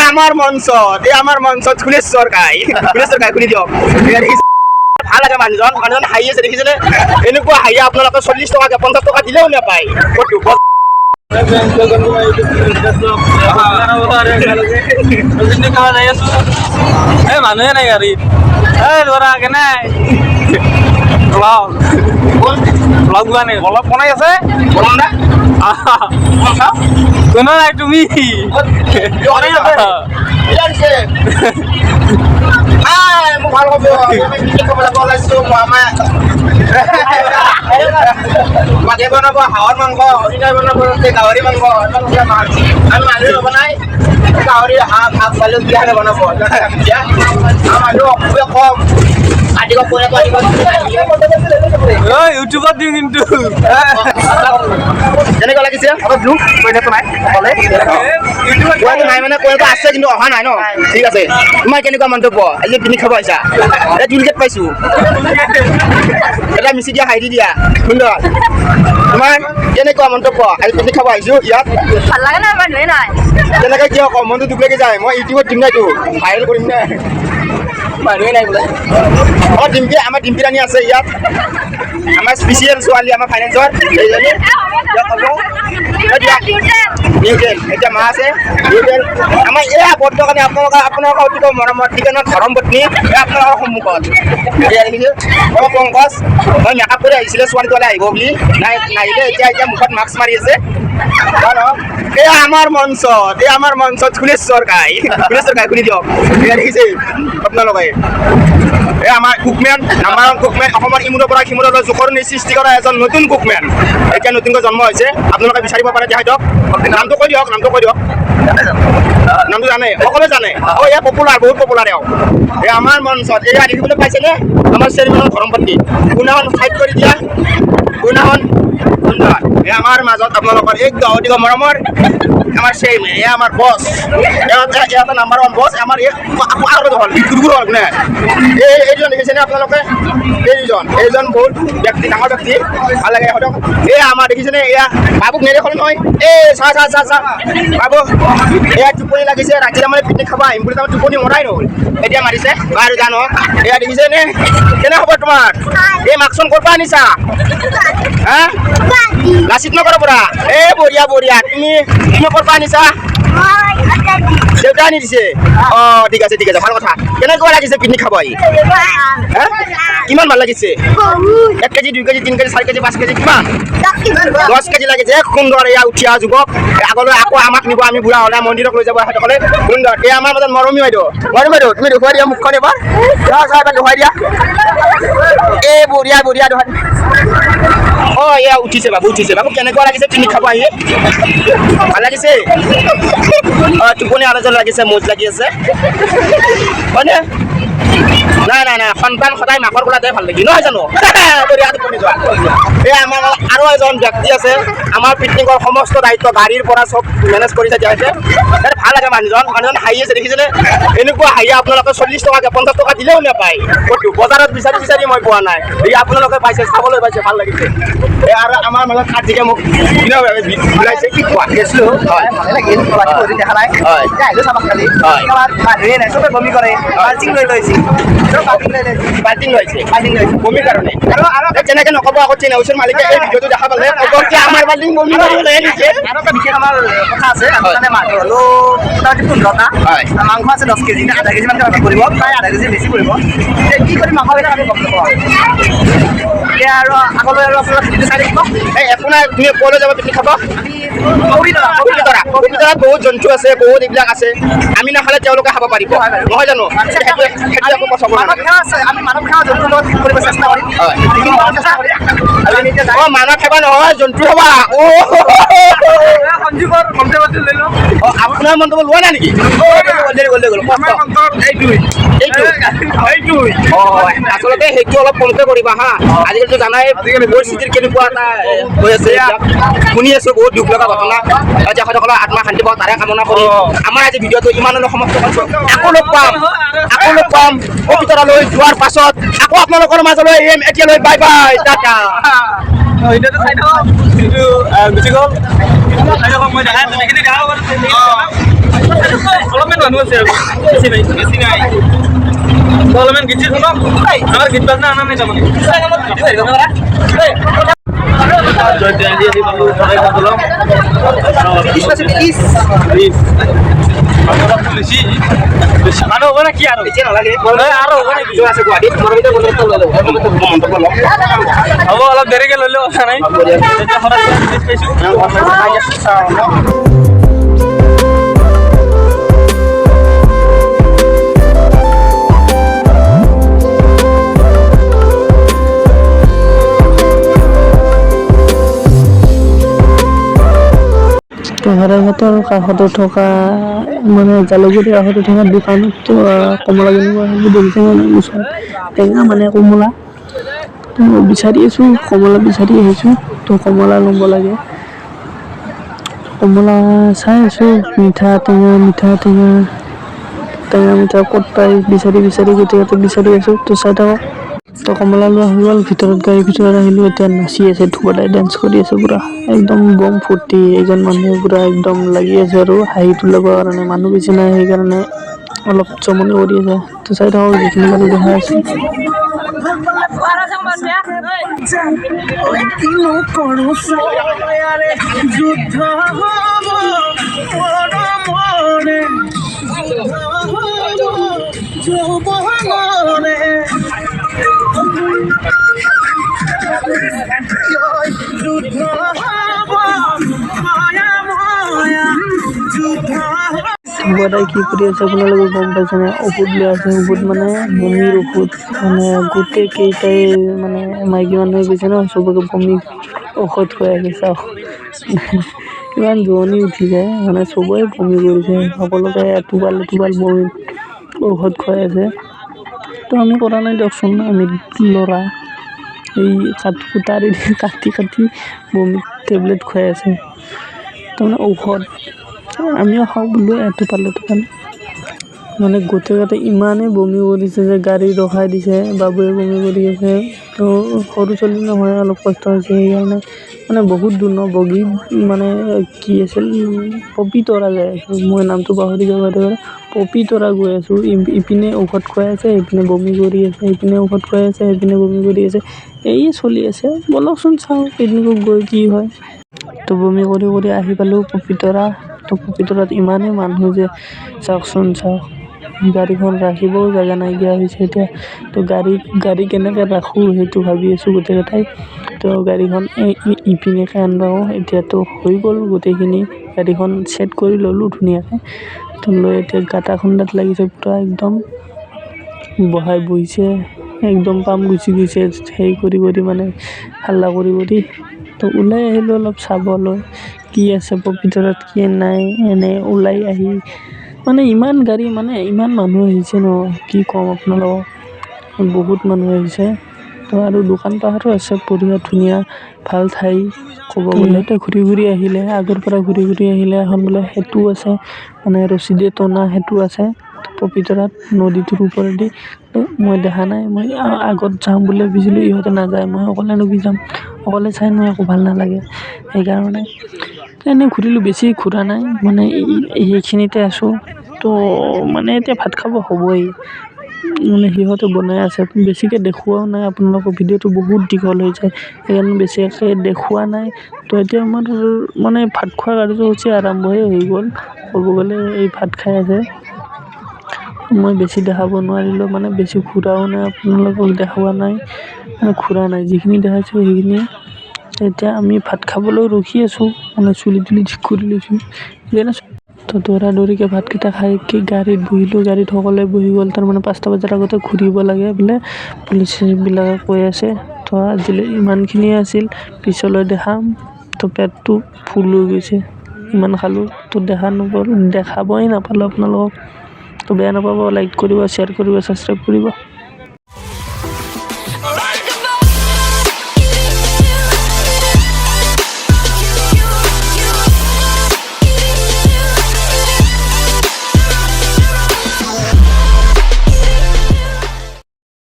আমাৰ মঞ্চত খুলেশ্বৰ গাই খুলি দিয়ক ভাল লাগে মানুহজন হাঁহি আছে দেখিছেনে এনেকুৱা হাঁহিয়া আপোনালোকে 40 টকা 50 টকা দিলেও নাপায় মানুহে নাই গাড়ীত ল'ৰা কেনে ব্লগ বনাই অলপ বনাই আছে কোনো নাই তুমি ভাল মাকে বনাব হাঁহৰ মাংস অৰিণাই বনাব গাহৰি মাংস আমি মানুহে নবনাই গাহৰি হাঁহ ভাত চালি দিয়াহে বনাব মানুহ খুবেই কম ইউটিউবত দিম কিন্তু কেনেকুৱা লাগিছে নাই মানে কৈটো আছে কিন্তু অহা নাই ন ঠিক আছে তোমাৰ কেনেকুৱা মন্তব্য আজি পিকনিক খাব আহিছা এটা টুলগেট পাইছো এটা মিচি দিয়া হাইদি দিয়া সুন্দৰ তোমাৰ কেনেকুৱা মন্তব্য আজি পিকনিক খাব আহিছো ইয়াত ভাল লাগে না মানুহে নাই তেনেকৈ কিয় কম মনটো দুখ লাগি যায় মই ইউটিউবত দিম নাইতো ভাইৰেল কৰিম নে মানুহে নাই বোলে আমাৰ ডিম্পি ৰাণী আছে ইয়াত আমাৰ স্পেচিয়েল ছোৱালী আমাৰ ফাইনেন্সৰ এইজনী নিউটেল এতিয়া মা আছে নিউটেল আমাৰ এয়া বদ্ধ কাৰণে আপোনালোকৰ অতিকৈ মৰমৰ ঠিকনাৰ ধৰম পত্নী আপোনালোকৰ সন্মুখত এয়া দেখিছোঁ মই পংকজ মই মেকআপ কৰি আহিছিলোঁ ছোৱালীটোলৈ আহিব বুলি নাহিলে এতিয়া মুখত মাস্ক মাৰি আছে এয়া আমাৰ মঞ্চত খুলেশ্বৰ গাই খুলি দিয়ক এয়া দেখিছে আপোনালোকে এই আমাৰ কুকমেন অসমৰ ইমূৰৰ পৰা সিমূৰলৈ জোখৰ সৃষ্টি কৰা এজন নতুন কুকমেন এতিয়া নতুনকৈ জন্ম হৈছে আপোনালোকে বিচাৰিব পাৰে তেখেতক নামটো কৈ দিয়ক নামটো জানে সকলোৱে জানে এয়া পপুলাৰ বহুত পপুলাৰ এই আমাৰ মঞ্চত এয়া দেখিবলৈ পাইছেনে আমাৰ চেয়াৰমেনৰ ধৰমপত্নী গুণাখন ফাইট কৰি দিয়া গুণাখন সুন্দৰ এই আমাৰ মাজত আপোনালোকৰ একদম অতিকৈ মৰমৰ আমাৰ চেম এয়া আমাৰ বছ এটা নাম্বাৰ 1 বছ আমাৰ আৰু হ'ল গুৰুগুৰু হ'ল নে এইজন দেখিছেনে আপোনালোকে এইজন বহুত ব্যক্তি ডাঙৰ ব্যক্তি ভাল লাগে ইহঁতক এয়া আমাৰ দেখিছেনে এয়া বাবুক নেদেখল নহয় চা বাবু এয়া টোপনি লাগিছে ৰাতি তাৰমানে পিকনিক খাব আহিম বুলি তাৰমানে টোপনি মৰাই নহ'ল এতিয়া মাৰিছে বাৰু জানো এয়া দেখিছেনে কেনে খবৰ তোমাৰ এই মাস্কখন ক'ৰ পৰা আনিছা হা লাচিত নগৰৰ পৰা বঢ়িয়া তুমি ক'ৰ পৰা আনিছা দেউতা আনি দিছে ঠিক আছে ভাল কথা কেনেকুৱা লাগিছে পিকনিক খাব আহি কিমান ভাল লাগিছে 1 KG 2 KG 3 KG 4 KG 5 KG কিমান 10 কেজি লাগিছে সুন্দৰ এয়া উঠি অহা যুৱক আগলৈ আকৌ আমাক নিব আমি বুঢ়া হ'লে মন্দিৰক লৈ যাব এখেতসকলে সুন্দৰ এয়া আমাৰ মাজত মৰমী বাইদেউ তুমি দেখুৱাই দিয়া মুখখন এবাৰ দেখুৱাই দিয়া বঢ়িয়া দেখুৱাই এয়া উঠিছে বাবু কেনেকুৱা লাগিছে পিকনিক খাব আহি ভাল লাগিছে টোপনি আলোচনা লাগিছে মজ লাগি আছে হয়নে নাই সন্তান সদায় মাকৰ কোলাতে ভাল লাগি নহয় জানো এই আমাৰ আৰু এজন ব্যক্তি আছে আমাৰ পিকনিকৰ সমস্ত দায়িত্ব গাড়ীৰ পৰা চব মেনেজ কৰি দিয়া হৈছে ভাল লাগে মানুহজন হাঁহি আছে দেখিছেনে এনেকুৱা হাঁহিয়া আপোনালোকে 40 টকা 50 টকা দিলেও নাপায় বজাৰত বিচাৰি মই পোৱা নাই এই আপোনালোকে পাইছে চাবলৈ পাইছে ভাল লাগিছে আৰু আমাৰ মাজত কাজিকে মোক ওলাইছে কি কোৱা দেখা নাই চবে বমি কৰে বাল্টিং লৈছে বমিৰ কাৰণে আৰু যেনেকে নক'ব আকৌ চেনেউচৰ মালিকে এই ভিডিঅ'টো দেখা পালে ক'ব কি আমাৰ বাল্টিং বমি কৰি লৈ আহিছে আৰু এটা বিশেষ আমাৰ কথা আছে মানে মানুহ হ'লেও মোটামুটি 15টা মাংস আছে 10 কেজি আধা কেজি মান পৰিব প্ৰায় আধা কেজি বেছি পৰিব কি কৰি মাংসবিলাক আমি গম নাপাওঁ এতিয়া আৰু আগলৈ আৰু আপোনালোকে ভিডিঅ'টো চাই থাকিব একো নাই তুমি ক'লৈ যাব পিকনিক খাব পবিতৰা বহুত জন্তু আছে বহুত এইবিলাক আছে আমি নাখালে তেওঁলোকে খাব পাৰিব নহয় জানো মানৱ সেৱা জন্তুৰ লগত কৰিব চেষ্টা কৰিম মানৱ সেৱা নহয় জন্তু সেৱা আপোনাৰ মন্তব্য লোৱা নাই নেকি আচলতে সেইটো অলপ কমকে কৰিবা হা আজিকালিতো জানাই পৰিস্থিতিৰ কেনেকুৱা এটা হৈ আছে শুনি আছো বহুত দুখ লগা ঘটনা তেখেতসকলৰ আত্মা শান্তি পাওক তাৰে কামনা কৰি আমাৰ আজি ভিডিঅ'টো ইমানলৈ সমাপ্ত কৰিছোঁ আকৌ লগ পাম পবিতৰালৈ যোৱাৰ পাছত আকৌ আপোনালোকৰ মাজলৈ আহিম এতিয়ালৈ বাই টাটা গুচি গ'ল মই দেখা অলপমান মানুহ আছে আৰু বেছি নাই অলপমান গীত শুনক আমাৰ গীত বাজনা আনা নাই তাৰমানে মানুহ হ'ব নে কি আৰু আৰু হ'ব নেকি হ'ব অলপ দেৰিকে ল'লেও কথা নাই শৰাইঘাটৰ কাষতে থকা মানে জালুকবাৰীৰ কাষতে থকা দোকানত কমলা কিনিব আহিলোঁ দেখিছে মানে ওচৰত টেঙা মানে কমলা তো বিচাৰি আছোঁ কমলা বিচাৰি আহিছোঁ তো কমলা ল'ব লাগে কমলা চাই আছোঁ মিঠা টেঙা ক'ত পায় বিচাৰি গোটেইতে বিচাৰি আছোঁ তো চাই থাকক তো কমলা লোৱা হৈ গ'ল গাড়ীৰ ভিতৰত আহিলোঁ এতিয়া নাচি আছে ধুবদাই ডান্স কৰি আছে পুৰা একদম বম ফূৰ্তি এজন মানুহে পুৰা একদম লাগি আছে আৰু হাঁহি তোলাবৰ কাৰণে মানুহ বেছি নাই সেইকাৰণে অলপ জমনি কৰি আছে তো চাই থাকক যিখিনি মানুহ দেখা আছে ধুবদাই কি কৰি আছে আপোনালোকে গম পাইছেনে ঔষধ লৈ আছে ঔষধ মানে বমিৰ ঔষধ মানে গোটেই কেইটাই মানে মাইকী মানুহে গৈছে ন চবকে বমি ঔষধ খুৱাই আছে চাওক ইমান জোৰণি উঠি যায় মানে চবৰে বমি কৰিছে সকলোকে এটোপাল বমি ঔষধ খুৱাই আছে তো আমি কৰা নাই দিয়কচোন আমি ল'ৰা এই কুটাৰি কাটি বমি টেবলেট খুৱাই আছে তাৰমানে ঔষধ আমিও খাওঁ বোলো এটোপাল মানে গোটেইকেইটা ইমানেই বমি কৰিছে যে গাড়ী ৰখাই দিছে বাবুৱে বমি কৰি আছে তো সৰু ছোৱালী নহয় অলপ কষ্ট হৈছে সেইকাৰণে মানে বহুত দূৰ ন বগী মানে কি আছিল পবিতৰা যাই আছোঁ মই নামটো পাহৰি যাব পাৰে পবিতৰা গৈ আছোঁ ইপিনে ঔষধ খুৱাই আছে ইপিনে বমি কৰি আছে ইপিনে ঔষধ খুৱাই আছে ইপিনে বমি কৰি আছে এই চলি আছে বলকচোন চাওঁ পিকনিকত গৈ কি হয় তো বমি কৰি আহি পালোঁ পবিতৰা তো পবিতৰাত ইমানেই মানুহ যে চাওক গাড়ীখন ৰাখিবও জেগা নাইকিয়া হৈছে এতিয়া তো গাড়ী কেনেকৈ ৰাখোঁ সেইটো ভাবি আছোঁ গোটেইকেইটাই তো গাড়ীখন ইপিনেকৈ আনিব এতিয়াতো হৈ গ'ল গোটেইখিনি গাড়ীখন ছেট কৰি ল'লোঁ ধুনীয়াকৈ তো লৈ এতিয়া গাটা খুন্দাত লাগিছে পূৰা একদম বহিছে একদম পাম গুচি গৈছে হেৰি কৰি মানে হাল্লা কৰি তো ওলাই আহিলোঁ অলপ চাবলৈ কি আছে পবিতৰাত কি নাই এনে ওলাই আহি মানে ইমান গাড়ী মানে ইমান মানুহ আহিছে ন কি ক'ম আপোনালোকক বহুত মানুহ আহিছে তো আৰু দোকান পাহাৰো আছে বঢ়িয়া ধুনীয়া ভাল ঠাই ক'ব গ'লে তো ঘূৰি আহিলে আগৰ পৰা ঘূৰি আহিলে এখন বোলে সেতু আছে মানে ৰছীদে টনা সেতু আছে পবিতৰাত নদীটোৰ ওপৰেদি তো মই দেখা নাই মই আগত যাম বুলি ভাবিছিলোঁ ইহঁতে নাযায় মই অকলেনো কি যাম অকলে চাই মই একো ভাল নালাগে সেইকাৰণে এনেই ঘূৰিলোঁ বেছি ঘূৰা নাই মানে এইখিনিতে আছোঁ তো মানে এতিয়া ভাত খাব হ'বই মানে সিহঁতে বনাই আছে বেছিকৈ দেখুৱাও নাই আপোনালোকৰ ভিডিঅ'টো বহুত দীঘল হৈ যায় সেইকাৰণে বেছিকৈ দেখুওৱা নাই তো এতিয়া আমাৰ মানে ভাত খোৱা কাৰ্যসূচী আৰম্ভই হৈ গ'ল ক'ব গ'লে এই ভাত খাই আছে মই বেছি দেখাব নোৱাৰিলোঁ মানে বেছি ঘূৰাও নাই আপোনালোকক দেখুওৱা নাই মানে ঘূৰা নাই যিখিনি দেখাইছোঁ সেইখিনিয়ে এতিয়া আমি ভাত খাবলৈ ৰখি আছোঁ মানে চুলি তুলি ঠিক কৰি লৈছোঁ সেইকাৰণে তো দৌৰাদৌৰিকৈ ভাতকেইটা খাই কি গাড়ীত বহিলোঁ গাড়ীত সকলোৱে বহি গ'ল তাৰমানে 5টা বজাৰ আগতে ঘূৰিব লাগে বোলে পুলিচবিলাকে কৈ আছে তো আজিলৈ ইমানখিনিয়ে আছিল পিছলৈ দেখাম তো পেটটো ফুল হৈ গৈছে ইমান খালোঁ তো দেখাবই নাপালোঁ আপোনালোকক তো বেয়া নাপাব লাইক কৰিব শ্বেয়াৰ কৰিব ছাবস্ক্ৰাইব কৰিব